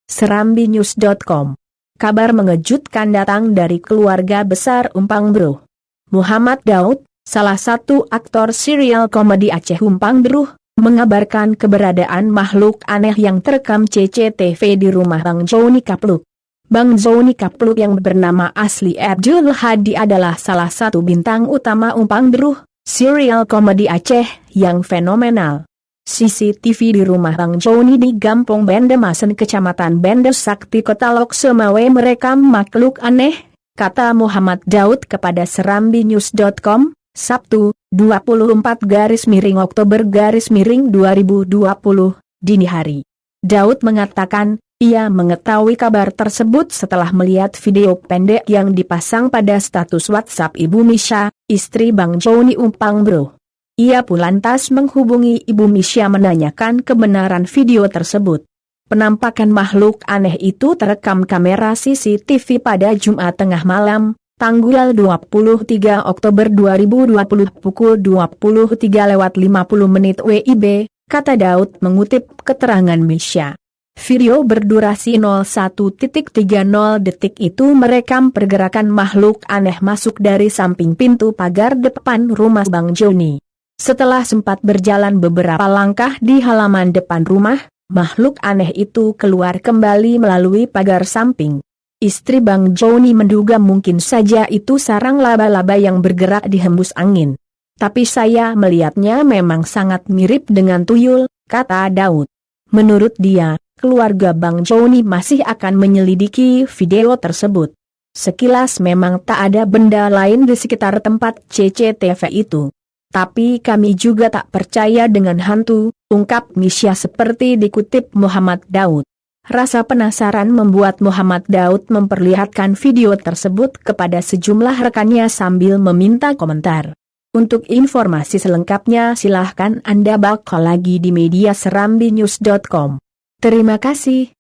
serambinews.com. Kabar mengejutkan datang dari keluarga besar Umpang Bruh. Muhammad Daud, salah satu aktor serial komedi Aceh Umpang Bruh, mengabarkan keberadaan makhluk aneh yang terekam CCTV di rumah Bang Joni Kapluk. Bang Joni Kapluk yang bernama asli Abdul Hadi adalah salah satu bintang utama Umpang Bruh, serial komedi Aceh yang fenomenal. CCTV di rumah Bang Joni di Gampong Bendemasen Kecamatan Bendes Sakti Kota Lok Sumawe merekam makhluk aneh, kata Muhammad Daud kepada serambinews.com, Sabtu, 24 Oktober 2020, dini hari. Daud mengatakan, ia mengetahui kabar tersebut setelah melihat video pendek yang dipasang pada status WhatsApp Ibu Misha, istri Bang Joni Umpang Bruh. Ia pun lantas menghubungi Ibu Misha menanyakan kebenaran video tersebut. Penampakan makhluk aneh itu terekam kamera CCTV pada Jumat tengah malam, tanggal 23 Oktober 2020 pukul 23:50 WIB, kata Daud mengutip keterangan Misha. Video berdurasi 01.30 detik itu merekam pergerakan makhluk aneh masuk dari samping pintu pagar depan rumah Bang Joni. Setelah sempat berjalan beberapa langkah di halaman depan rumah, makhluk aneh itu keluar kembali melalui pagar samping. Istri Bang Joni menduga mungkin saja itu sarang laba-laba yang bergerak di hembus angin. Tapi saya melihatnya memang sangat mirip dengan tuyul, kata Daud. Menurut dia, keluarga Bang Joni masih akan menyelidiki video tersebut. Sekilas memang tak ada benda lain di sekitar tempat CCTV itu. Tapi kami juga tak percaya dengan hantu, ungkap Misha seperti dikutip Muhammad Daud. Rasa penasaran membuat Muhammad Daud memperlihatkan video tersebut kepada sejumlah rekannya sambil meminta komentar. Untuk informasi selengkapnya silahkan Anda baca lagi di media serambinews.com. Terima kasih.